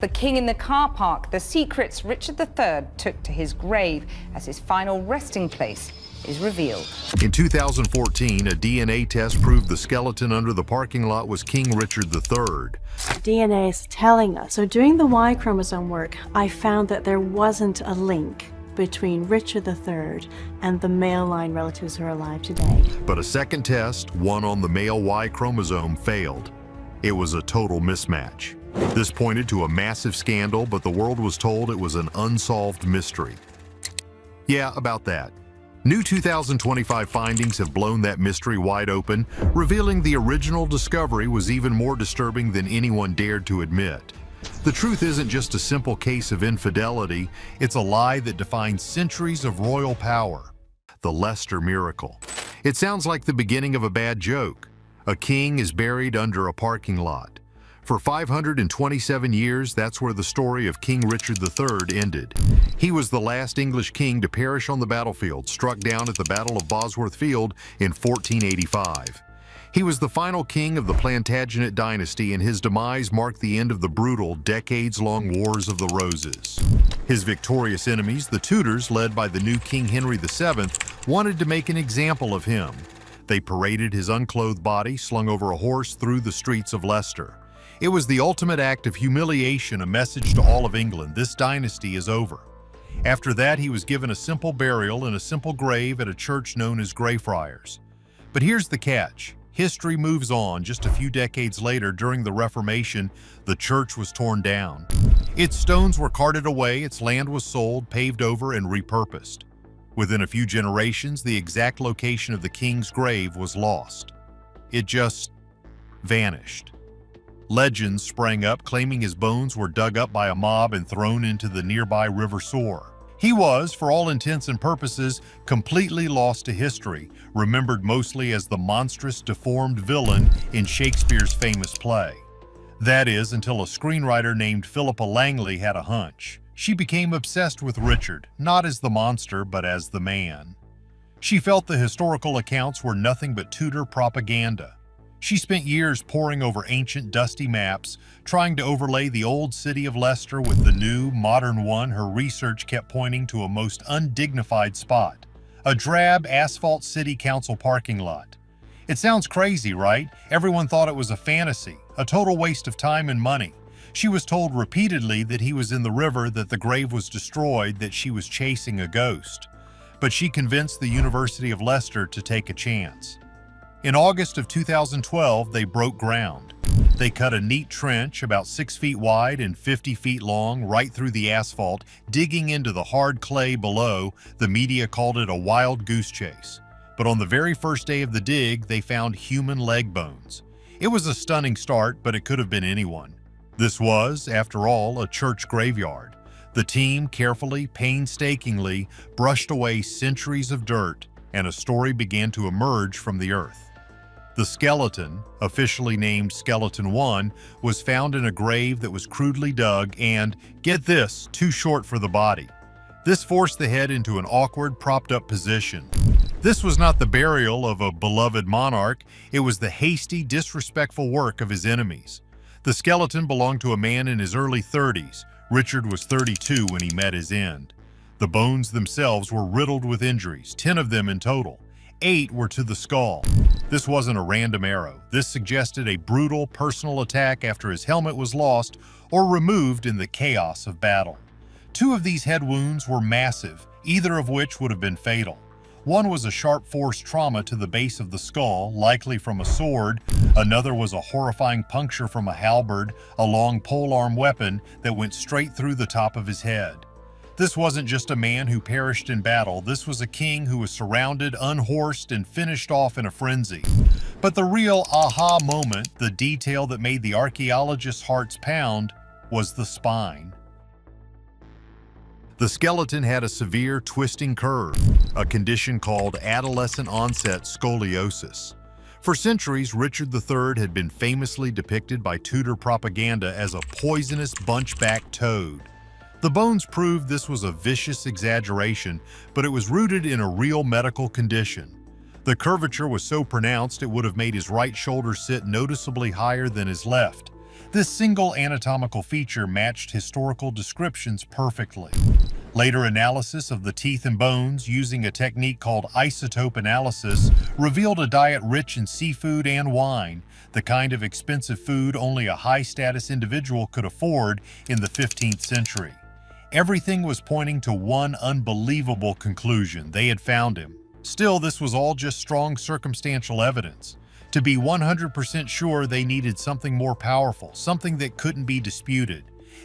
The king in the car park, the secrets Richard III took to his grave as his final resting place is revealed. In 2014, a DNA test proved the skeleton under the parking lot was King Richard III. DNA is telling us. So doing the Y-chromosome work, I found that there wasn't a link between Richard III and the male line relatives who are alive today. But a second test, one on the male Y-chromosome, failed. It was a total mismatch. This pointed to a massive scandal, but the world was told it was an unsolved mystery. Yeah, about that. New 2025 findings have blown that mystery wide open, revealing the original discovery was even more disturbing than anyone dared to admit. The truth isn't just a simple case of infidelity, it's a lie that defines centuries of royal power. The Leicester miracle. It sounds like the beginning of a bad joke. A king is buried under a parking lot. For 527 years, that's where the story of King Richard III ended. He was the last English king to perish on the battlefield, struck down at the Battle of Bosworth Field in 1485. He was the final king of the Plantagenet dynasty, and his demise marked the end of the brutal, decades-long Wars of the Roses. His victorious enemies, the Tudors, led by the new King Henry VII, wanted to make an example of him. They paraded his unclothed body, slung over a horse, through the streets of Leicester. It was the ultimate act of humiliation, a message to all of England: this dynasty is over. After that, he was given a simple burial in a simple grave at a church known as Greyfriars. But here's the catch. History moves on. Just a few decades later, during the Reformation, the church was torn down. Its stones were carted away, its land was sold, paved over, and repurposed. Within a few generations, the exact location of the king's grave was lost. It just vanished. Legends sprang up claiming his bones were dug up by a mob and thrown into the nearby River Soar. He was, for all intents and purposes, completely lost to history, remembered mostly as the monstrous, deformed villain in Shakespeare's famous play. That is, until a screenwriter named Philippa Langley had a hunch. She became obsessed with Richard, not as the monster, but as the man. She felt the historical accounts were nothing but Tudor propaganda. She spent years poring over ancient, dusty maps, trying to overlay the old city of Leicester with the new, modern one. Her research kept pointing to a most undignified spot: a drab asphalt city council parking lot. It sounds crazy, right? Everyone thought it was a fantasy, a total waste of time and money. She was told repeatedly that he was in the river, that the grave was destroyed, that she was chasing a ghost. But she convinced the University of Leicester to take a chance. In August of 2012, they broke ground. They cut a neat trench about 6 feet wide and 50 feet long right through the asphalt, digging into the hard clay below. The media called it a wild goose chase. But on the very first day of the dig, they found human leg bones. It was a stunning start, but it could have been anyone. This was, after all, a church graveyard. The team carefully, painstakingly brushed away centuries of dirt, and a story began to emerge from the earth. The skeleton, officially named Skeleton 1, was found in a grave that was crudely dug and, get this, too short for the body. This forced the head into an awkward, propped-up position. This was not the burial of a beloved monarch, it was the hasty, disrespectful work of his enemies. The skeleton belonged to a man in his early 30s. Richard was 32 when he met his end. The bones themselves were riddled with injuries, 10 of them in total. 8 were to the skull. This wasn't a random arrow. This suggested a brutal personal attack after his helmet was lost or removed in the chaos of battle. 2 of these head wounds were massive, either of which would have been fatal. One was a sharp force trauma to the base of the skull, likely from a sword. Another was a horrifying puncture from a halberd, a long polearm weapon that went straight through the top of his head. This wasn't just a man who perished in battle. This was a king who was surrounded, unhorsed, and finished off in a frenzy. But the real aha moment, the detail that made the archaeologists' hearts pound, was the spine. The skeleton had a severe twisting curve, a condition called adolescent onset scoliosis. For centuries, Richard III had been famously depicted by Tudor propaganda as a poisonous bunchback toad. The bones proved this was a vicious exaggeration, but it was rooted in a real medical condition. The curvature was so pronounced it would have made his right shoulder sit noticeably higher than his left. This single anatomical feature matched historical descriptions perfectly. Later analysis of the teeth and bones using a technique called isotope analysis revealed a diet rich in seafood and wine, the kind of expensive food only a high-status individual could afford in the 15th century. Everything was pointing to one unbelievable conclusion: they had found him. Still, this was all just strong circumstantial evidence. To be 100% sure, they needed something more powerful, something that couldn't be disputed.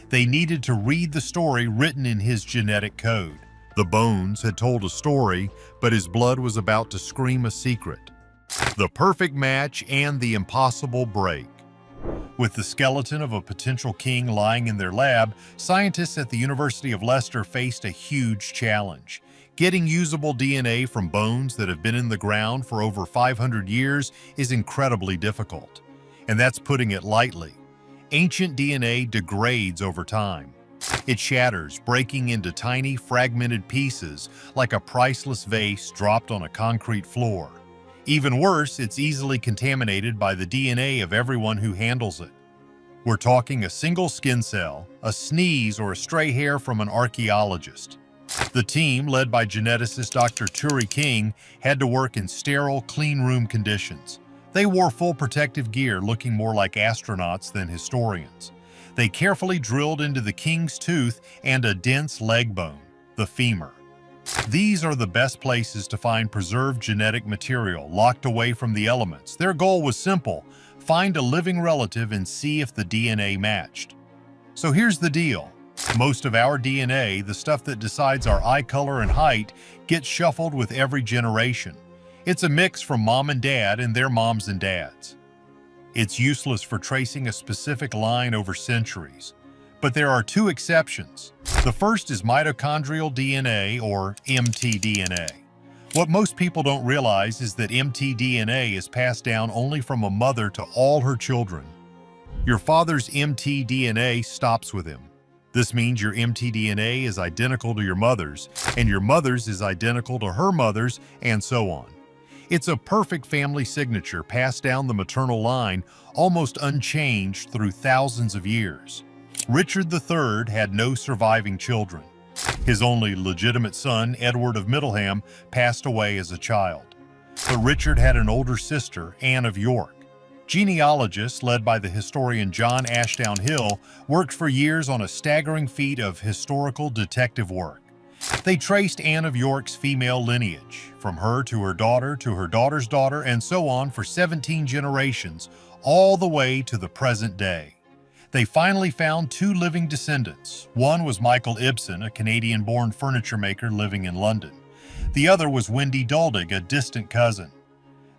They needed to read the story written in his genetic code. The bones had told a story, but his blood was about to scream a secret. The perfect match and the impossible break. With the skeleton of a potential king lying in their lab, scientists at the University of Leicester faced a huge challenge. Getting usable DNA from bones that have been in the ground for over 500 years is incredibly difficult. And that's putting it lightly. Ancient DNA degrades over time. It shatters, breaking into tiny, fragmented pieces like a priceless vase dropped on a concrete floor. Even worse, it's easily contaminated by the DNA of everyone who handles it. We're talking a single skin cell, a sneeze, or a stray hair from an archaeologist. The team, led by geneticist Dr. Turi King, had to work in sterile, clean room conditions. They wore full protective gear, looking more like astronauts than historians. They carefully drilled into the king's tooth and a dense leg bone, the femur. These are the best places to find preserved genetic material locked away from the elements. Their goal was simple: find a living relative and see if the DNA matched. So here's the deal. Most of our DNA, the stuff that decides our eye color and height, gets shuffled with every generation. It's a mix from mom and dad and their moms and dads. It's useless for tracing a specific line over centuries. But there are two exceptions. The first is mitochondrial DNA, or mtDNA. What most people don't realize is that mtDNA is passed down only from a mother to all her children. Your father's mtDNA stops with him. This means your mtDNA is identical to your mother's, and your mother's is identical to her mother's, and so on. It's a perfect family signature passed down the maternal line, almost unchanged through thousands of years. Richard III had no surviving children. His only legitimate son, Edward of Middleham, passed away as a child. But Richard had an older sister, Anne of York. Genealogists, led by the historian John Ashdown Hill, worked for years on a staggering feat of historical detective work. They traced Anne of York's female lineage, from her to her daughter to her daughter's daughter, and so on for 17 generations, all the way to the present day. They finally found two living descendants. One was Michael Ibsen, a Canadian-born furniture maker living in London. The other was Wendy Duldig, a distant cousin.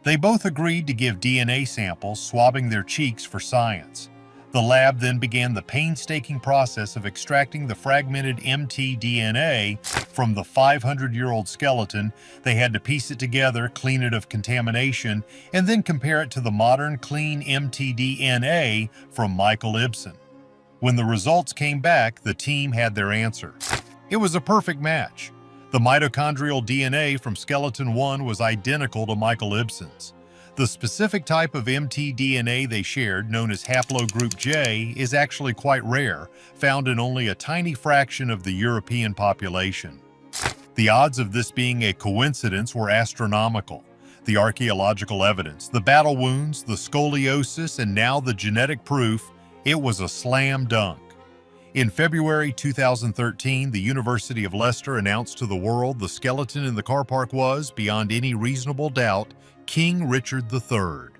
They both agreed to give DNA samples, swabbing their cheeks for science. The lab then began the painstaking process of extracting the fragmented mtDNA from the 500-year-old skeleton. They had to piece it together, clean it of contamination, and then compare it to the modern, clean mtDNA from Michael Ibsen. When the results came back, the team had their answer. It was a perfect match. The mitochondrial DNA from skeleton 1 was identical to Michael Ibsen's. The specific type of mtDNA they shared, known as haplogroup J, is actually quite rare, found in only a tiny fraction of the European population. The odds of this being a coincidence were astronomical. The archaeological evidence, the battle wounds, the scoliosis, and now the genetic proof, it was a slam dunk. In February 2013, the University of Leicester announced to the world the skeleton in the car park was, beyond any reasonable doubt, King Richard III.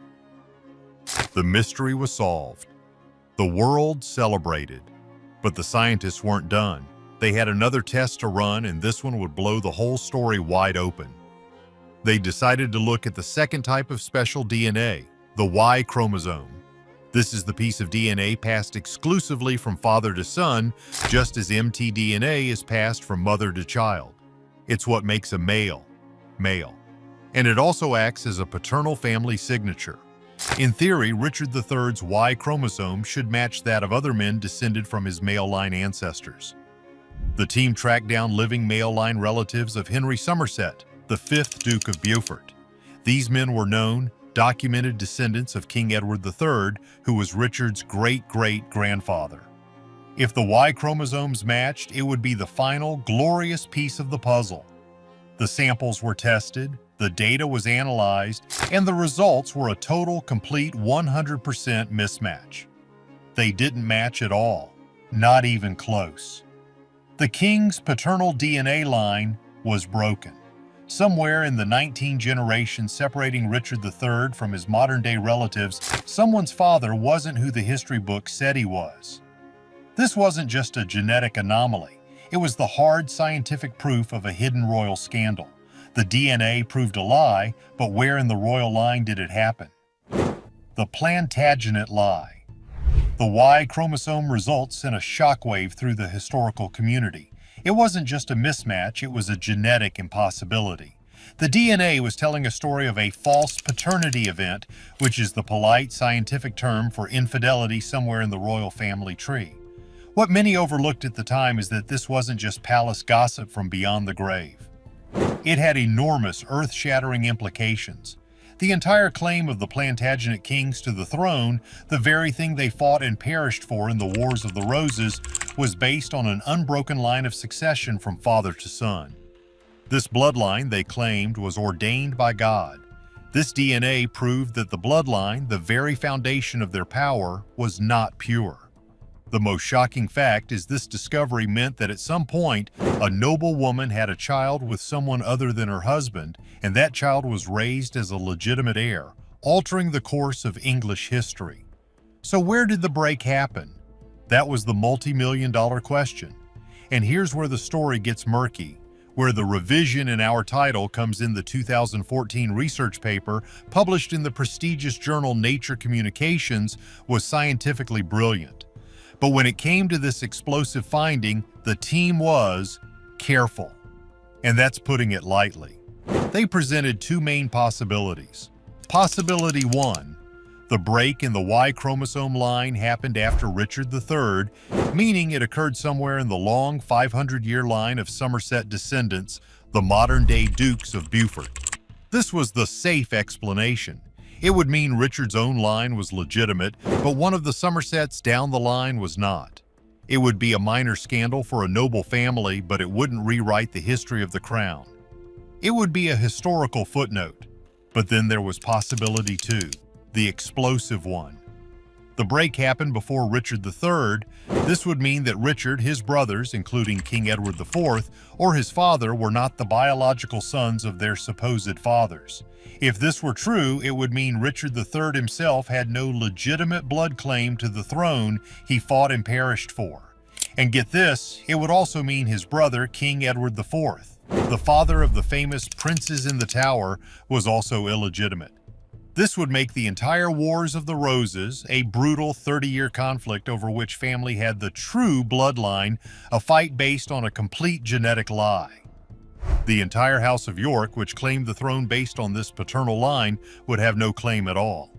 The mystery was solved. The world celebrated. But the scientists weren't done. They had another test to run, and this one would blow the whole story wide open. They decided to look at the second type of special DNA, the Y-chromosome. This is the piece of DNA passed exclusively from father to son, just as mtDNA is passed from mother to child. It's what makes a male. And it also acts as a paternal family signature. In theory, Richard III's Y chromosome should match that of other men descended from his male line ancestors. The team tracked down living male line relatives of Henry Somerset, the 5th Duke of Beaufort. These men were known documented descendants of King Edward III, who was Richard's great-great-grandfather. If the Y chromosomes matched, it would be the final, glorious piece of the puzzle. The samples were tested, the data was analyzed, and the results were a total, complete 100% mismatch. They didn't match at all, not even close. The king's paternal DNA line was broken. Somewhere in the 19 generations separating Richard III from his modern-day relatives, someone's father wasn't who the history book said he was. This wasn't just a genetic anomaly. It was the hard scientific proof of a hidden royal scandal. The DNA proved a lie, but where in the royal line did it happen? The Plantagenet lie. The Y chromosome results sent a shockwave through the historical community. It wasn't just a mismatch, it was a genetic impossibility. The DNA was telling a story of a false paternity event, which is the polite scientific term for infidelity somewhere in the royal family tree. What many overlooked at the time is that this wasn't just palace gossip from beyond the grave. It had enormous, earth-shattering implications. The entire claim of the Plantagenet kings to the throne, the very thing they fought and perished for in the Wars of the Roses, was based on an unbroken line of succession from father to son. This bloodline, they claimed, was ordained by God. This DNA proved that the bloodline, the very foundation of their power, was not pure. The most shocking fact is this discovery meant that at some point, a noble woman had a child with someone other than her husband, and that child was raised as a legitimate heir, altering the course of English history. So where did the break happen? That was the multi-million-dollar question. And here's where the story gets murky, where the revision in our title comes in the 2014 research paper published in the prestigious journal Nature Communications was scientifically brilliant. But when it came to this explosive finding, the team was careful. And that's putting it lightly. They presented two main possibilities. Possibility 1, the break in the Y chromosome line happened after Richard III, meaning it occurred somewhere in the long 500-year line of Somerset descendants, the modern-day Dukes of Beaufort. This was the safe explanation. It would mean Richard's own line was legitimate, but one of the Somersets down the line was not. It would be a minor scandal for a noble family, but it wouldn't rewrite the history of the crown. It would be a historical footnote. But then there was possibility 2, the explosive one. The break happened before Richard III. This would mean that Richard, his brothers, including King Edward IV, or his father, were not the biological sons of their supposed fathers. If this were true, it would mean Richard III himself had no legitimate blood claim to the throne he fought and perished for. And get this, it would also mean his brother, King Edward IV, the father of the famous Princes in the Tower, was also illegitimate. This would make the entire Wars of the Roses, a brutal 30-year conflict over which family had the true bloodline, a fight based on a complete genetic lie. The entire House of York, which claimed the throne based on this paternal line, would have no claim at all.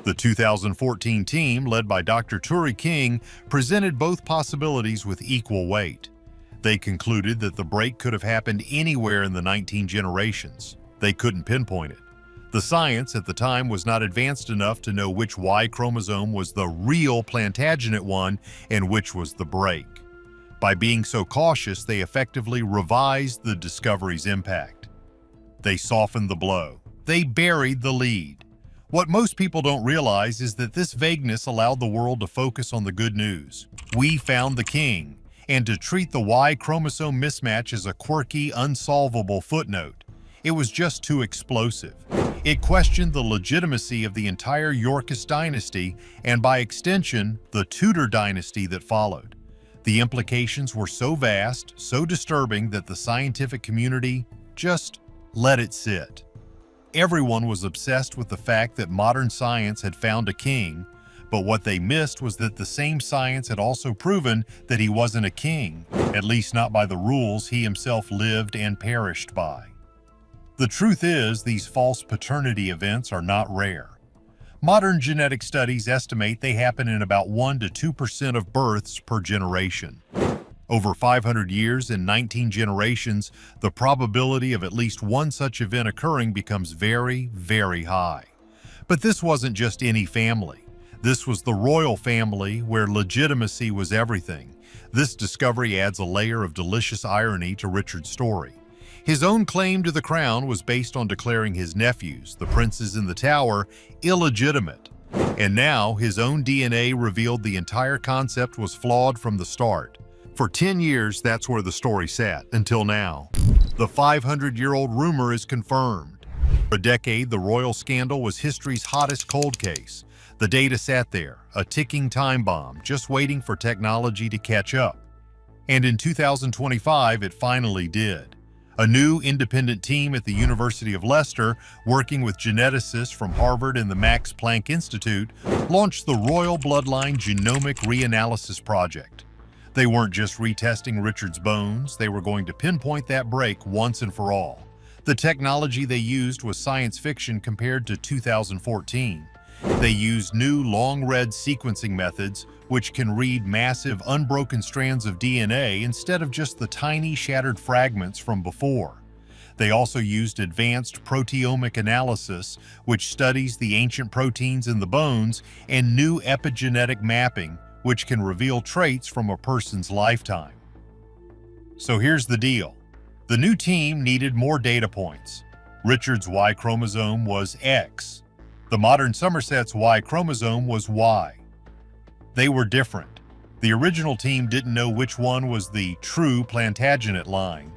The 2014 team, led by Dr. Turi King, presented both possibilities with equal weight. They concluded that the break could have happened anywhere in the 19 generations. They couldn't pinpoint it. The science at the time was not advanced enough to know which Y chromosome was the real Plantagenet one and which was the break. By being so cautious, they effectively revised the discovery's impact. They softened the blow. They buried the lead. What most people don't realize is that this vagueness allowed the world to focus on the good news. We found the king, and to treat the Y chromosome mismatch as a quirky, unsolvable footnote. It was just too explosive. It questioned the legitimacy of the entire Yorkist dynasty and, by extension, the Tudor dynasty that followed. The implications were so vast, so disturbing that the scientific community just let it sit. Everyone was obsessed with the fact that modern science had found a king, but what they missed was that the same science had also proven that he wasn't a king, at least not by the rules he himself lived and perished by. The truth is, these false paternity events are not rare. Modern genetic studies estimate they happen in about 1 to 2% of births per generation. Over 500 years and 19 generations, the probability of at least one such event occurring becomes very, very high. But this wasn't just any family. This was the royal family where legitimacy was everything. This discovery adds a layer of delicious irony to Richard's story. His own claim to the crown was based on declaring his nephews, the princes in the tower, illegitimate. And now his own DNA revealed the entire concept was flawed from the start. For 10 years, that's where the story sat, until now. The 500-year-old rumor is confirmed. For a decade, the royal scandal was history's hottest cold case. The data sat there, a ticking time bomb, just waiting for technology to catch up. And in 2025, it finally did. A new independent team at the University of Leicester, working with geneticists from Harvard and the Max Planck Institute, launched the Royal Bloodline Genomic Reanalysis Project. They weren't just retesting Richard's bones, they were going to pinpoint that break once and for all. The technology they used was science fiction compared to 2014. They used new long-read sequencing methods, which can read massive unbroken strands of DNA instead of just the tiny shattered fragments from before. They also used advanced proteomic analysis, which studies the ancient proteins in the bones, and new epigenetic mapping, which can reveal traits from a person's lifetime. So here's the deal. The new team needed more data points. Richard's Y chromosome was X. The modern Somerset's Y chromosome was Y. They were different. The original team didn't know which one was the true Plantagenet line.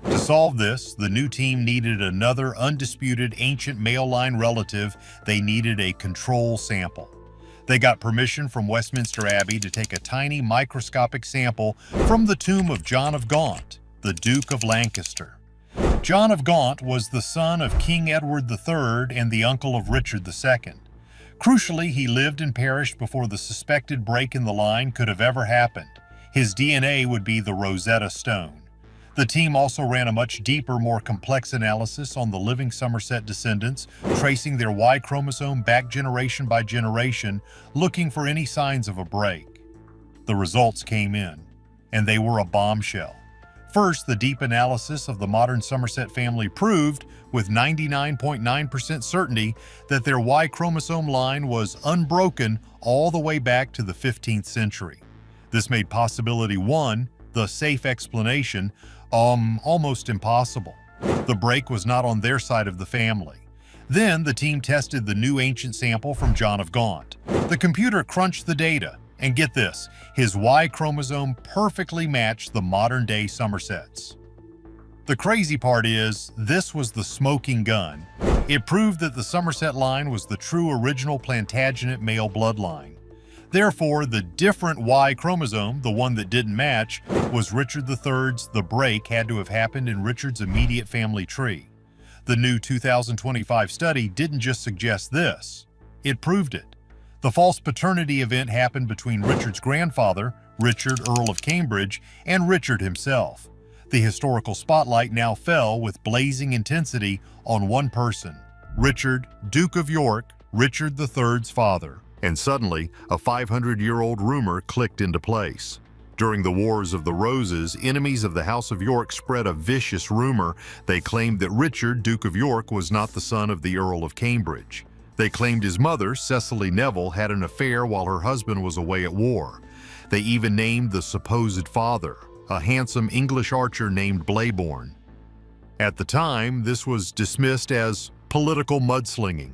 To solve this, the new team needed another undisputed ancient male line relative. They needed a control sample. They got permission from Westminster Abbey to take a tiny microscopic sample from the tomb of John of Gaunt, the Duke of Lancaster. John of Gaunt was the son of King Edward III and the uncle of Richard II. Crucially, he lived and perished before the suspected break in the line could have ever happened. His DNA would be the Rosetta Stone. The team also ran a much deeper, more complex analysis on the living Somerset descendants, tracing their Y chromosome back generation by generation, looking for any signs of a break. The results came in, and they were a bombshell. First, the deep analysis of the modern Somerset family proved, with 99.9% certainty, that their Y chromosome line was unbroken all the way back to the 15th century. This made possibility 1, the safe explanation, almost impossible. The break was not on their side of the family. Then the team tested the new ancient sample from John of Gaunt. The computer crunched the data, and get this, his Y chromosome perfectly matched the modern-day Somersets. The crazy part is, this was the smoking gun. It proved that the Somerset line was the true original Plantagenet male bloodline. Therefore, the different Y chromosome, the one that didn't match, was Richard III's. The break had to have happened in Richard's immediate family tree. The new 2025 study didn't just suggest this, it proved it. The false paternity event happened between Richard's grandfather, Richard, Earl of Cambridge, and Richard himself. The historical spotlight now fell with blazing intensity on one person, Richard, Duke of York, Richard III's father. And suddenly, a 500-year-old rumor clicked into place. During the Wars of the Roses, enemies of the House of York spread a vicious rumor. They claimed that Richard, Duke of York, was not the son of the Earl of Cambridge. They claimed his mother, Cecily Neville, had an affair while her husband was away at war. They even named the supposed father, a handsome English archer named Blayborn. At the time, this was dismissed as political mudslinging.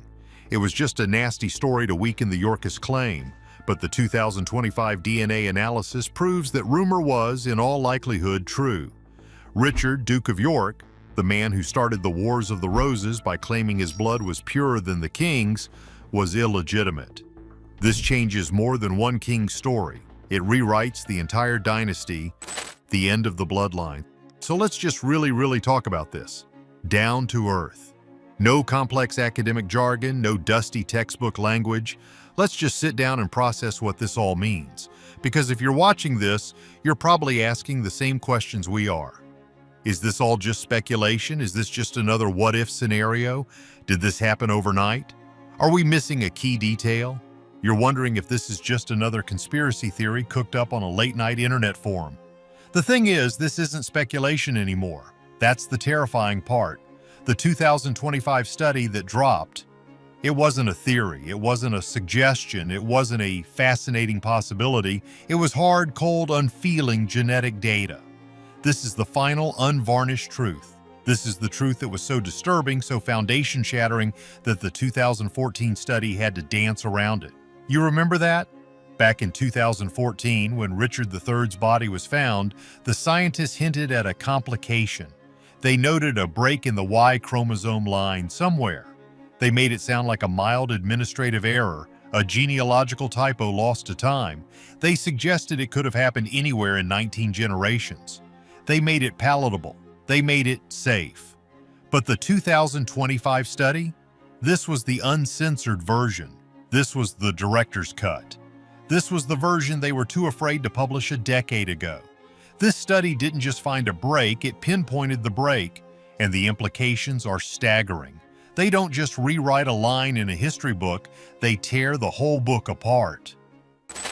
It was just a nasty story to weaken the Yorkist claim, but the 2025 DNA analysis proves that rumor was, in all likelihood, true. Richard, Duke of York, the man who started the Wars of the Roses by claiming his blood was purer than the king's, was illegitimate. This changes more than one king's story. It rewrites the entire dynasty, the end of the bloodline. So let's just really talk about this. Down to earth. No complex academic jargon, no dusty textbook language. Let's just sit down and process what this all means. Because if you're watching this, you're probably asking the same questions we are. Is this all just speculation? Is this just another what-if scenario? Did this happen overnight? Are we missing a key detail? You're wondering if this is just another conspiracy theory cooked up on a late-night internet forum. The thing is, this isn't speculation anymore. That's the terrifying part. The 2025 study that dropped, It wasn't a theory, it wasn't a suggestion, it wasn't a fascinating possibility. It was hard, cold, unfeeling genetic data. This is the final, unvarnished truth. This is the truth that was so disturbing, so foundation-shattering, that the 2014 study had to dance around it. You remember that? Back in 2014, when Richard III's body was found, the scientists hinted at a complication. They noted a break in the Y-chromosome line somewhere. They made it sound like a mild administrative error, a genealogical typo lost to time. They suggested it could have happened anywhere in 19 generations. They made it palatable. They made it safe. But the 2025 study? This was the uncensored version. This was the director's cut. This was the version they were too afraid to publish a decade ago. This study didn't just find a break, it pinpointed the break, and the implications are staggering. They don't just rewrite a line in a history book, they tear the whole book apart.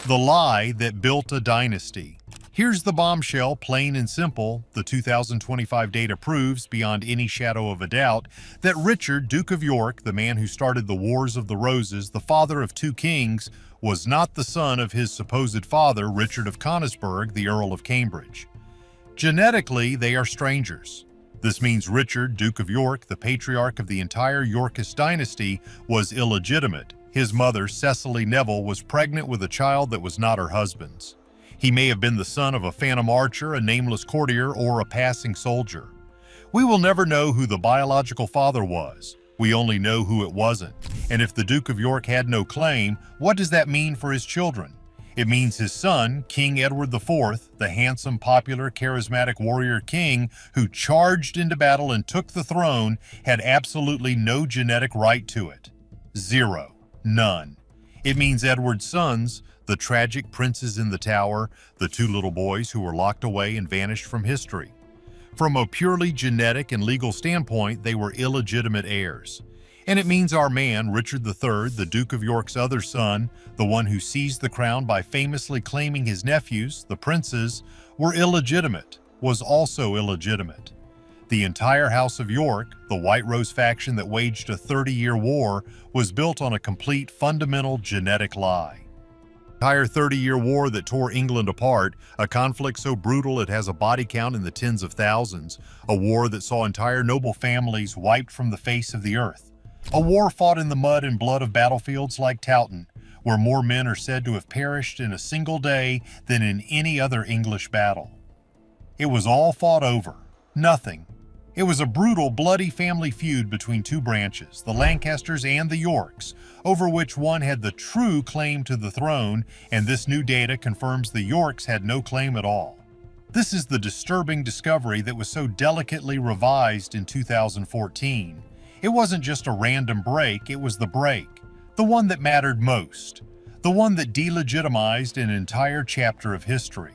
The lie that built a dynasty. Here's the bombshell, plain and simple. The 2025 data proves, beyond any shadow of a doubt, that Richard, Duke of York, the man who started the Wars of the Roses, the father of two kings, was not the son of his supposed father, Richard of Conisburg, the Earl of Cambridge. Genetically, they are strangers. This means Richard, Duke of York, the patriarch of the entire Yorkist dynasty, was illegitimate. His mother, Cecily Neville, was pregnant with a child that was not her husband's. He may have been the son of a phantom archer, a nameless courtier, or a passing soldier. We will never know who the biological father was. We only know who it wasn't. And if the Duke of York had no claim, what does that mean for his children? It means his son, King Edward IV, the handsome, popular, charismatic warrior king who charged into battle and took the throne, had absolutely no genetic right to it. Zero. None. It means Edward's sons, the tragic princes in the tower, the two little boys who were locked away and vanished from history. From a purely genetic and legal standpoint, they were illegitimate heirs. And it means our man, Richard III, the Duke of York's other son, the one who seized the crown by famously claiming his nephews, the princes, were illegitimate, was also illegitimate. The entire House of York, the White Rose faction that waged a 30-year war, was built on a complete, fundamental genetic lie. Entire 30-year war that tore England apart, a conflict so brutal it has a body count in the tens of thousands, a war that saw entire noble families wiped from the face of the earth, a war fought in the mud and blood of battlefields like Towton, where more men are said to have perished in a single day than in any other English battle. It was all fought over. Nothing. It was a brutal, bloody family feud between two branches, the Lancasters and the Yorks, over which one had the true claim to the throne, and this new data confirms the Yorks had no claim at all. This is the disturbing discovery that was so delicately revised in 2014. It wasn't just a random break, it was the break, the one that mattered most, the one that delegitimized an entire chapter of history.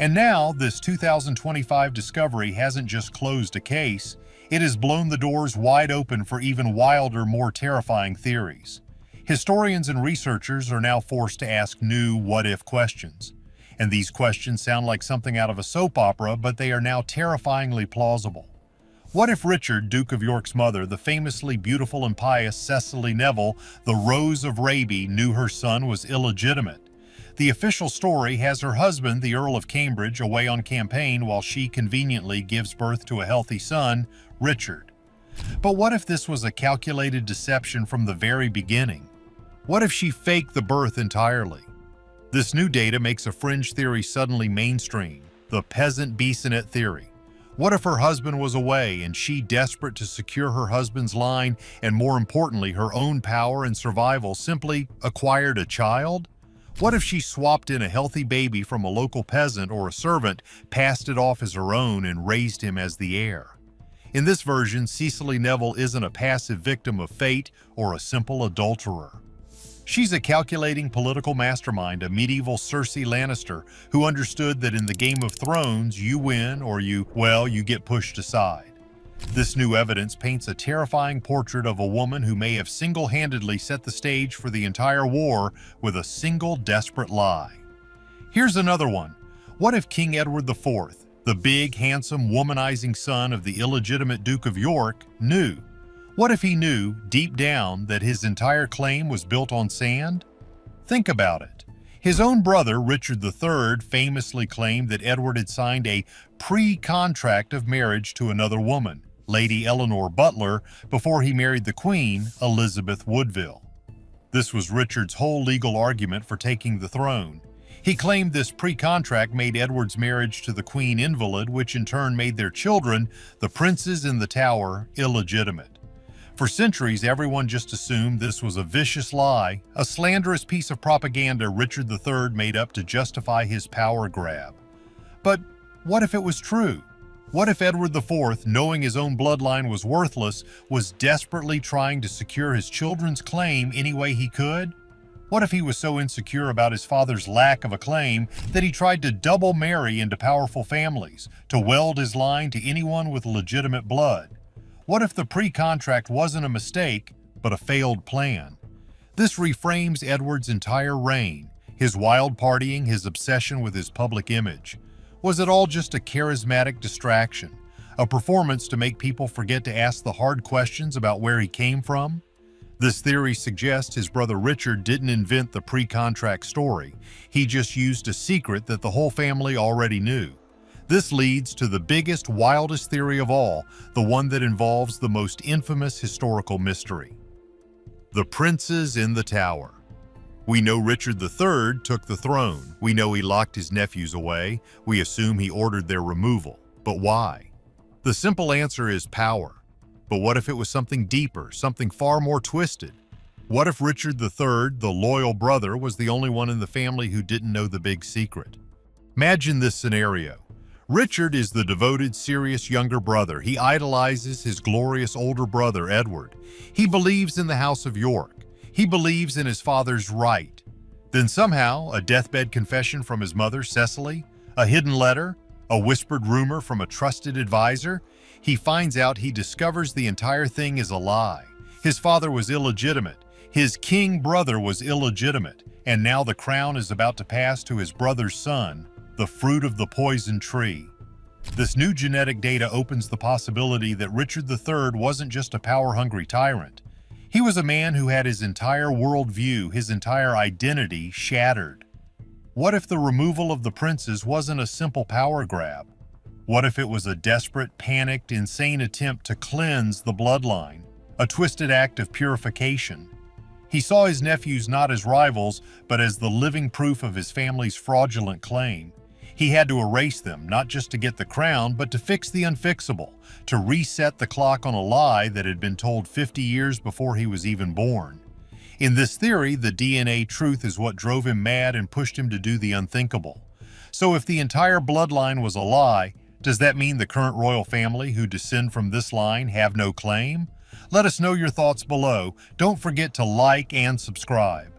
And now, this 2025 discovery hasn't just closed a case, it has blown the doors wide open for even wilder, more terrifying theories. Historians and researchers are now forced to ask new what-if questions. And these questions sound like something out of a soap opera, but they are now terrifyingly plausible. What if Richard, Duke of York's mother, the famously beautiful and pious Cecily Neville, the Rose of Raby, knew her son was illegitimate? The official story has her husband, the Earl of Cambridge, away on campaign while she conveniently gives birth to a healthy son, Richard. But what if this was a calculated deception from the very beginning? What if she faked the birth entirely? This new data makes a fringe theory suddenly mainstream, the peasant Bissonnet theory. What if her husband was away and she, desperate to secure her husband's line and, more importantly, her own power and survival, simply acquired a child? What if she swapped in a healthy baby from a local peasant or a servant, passed it off as her own, and raised him as the heir? In this version, Cecily Neville isn't a passive victim of fate or a simple adulterer. She's a calculating political mastermind, a medieval Cersei Lannister who understood that in the Game of Thrones, you win or you get pushed aside. This new evidence paints a terrifying portrait of a woman who may have single-handedly set the stage for the entire war with a single desperate lie. Here's another one. What if King Edward IV, the big, handsome, womanizing son of the illegitimate Duke of York, knew? What if he knew, deep down, that his entire claim was built on sand? Think about it. His own brother, Richard III, famously claimed that Edward had signed a pre-contract of marriage to another woman, Lady Eleanor Butler, before he married the Queen, Elizabeth Woodville. This was Richard's whole legal argument for taking the throne. He claimed this pre-contract made Edward's marriage to the Queen invalid, which in turn made their children, the princes in the Tower, illegitimate. For centuries, everyone just assumed this was a vicious lie, a slanderous piece of propaganda Richard III made up to justify his power grab. But what if it was true? What if Edward IV, knowing his own bloodline was worthless, was desperately trying to secure his children's claim any way he could? What if he was so insecure about his father's lack of a claim that he tried to double marry into powerful families, to weld his line to anyone with legitimate blood? What if the pre-contract wasn't a mistake, but a failed plan? This reframes Edward's entire reign, his wild partying, his obsession with his public image. Was it all just a charismatic distraction, a performance to make people forget to ask the hard questions about where he came from? This theory suggests his brother Richard didn't invent the pre-contract story. He just used a secret that the whole family already knew. This leads to the biggest, wildest theory of all, the one that involves the most infamous historical mystery. The princes in the Tower. We know Richard III took the throne. We know he locked his nephews away. We assume he ordered their removal. But why? The simple answer is power. But what if it was something deeper, something far more twisted? What if Richard III, the loyal brother, was the only one in the family who didn't know the big secret? Imagine this scenario. Richard is the devoted, serious younger brother. He idolizes his glorious older brother, Edward. He believes in the House of York. He believes in his father's right. Then somehow, a deathbed confession from his mother, Cecily, a hidden letter, a whispered rumor from a trusted advisor, he discovers the entire thing is a lie. His father was illegitimate. His king brother was illegitimate. And now the crown is about to pass to his brother's son, the fruit of the poison tree. This new genetic data opens the possibility that Richard III wasn't just a power-hungry tyrant. He was a man who had his entire worldview, his entire identity shattered. What if the removal of the princes wasn't a simple power grab? What if it was a desperate, panicked, insane attempt to cleanse the bloodline, a twisted act of purification? He saw his nephews not as rivals, but as the living proof of his family's fraudulent claim. He had to erase them, not just to get the crown, but to fix the unfixable, to reset the clock on a lie that had been told 50 years before he was even born. In this theory, the DNA truth is what drove him mad and pushed him to do the unthinkable. So if the entire bloodline was a lie, does that mean the current royal family who descend from this line have no claim? Let us know your thoughts below. Don't forget to like and subscribe.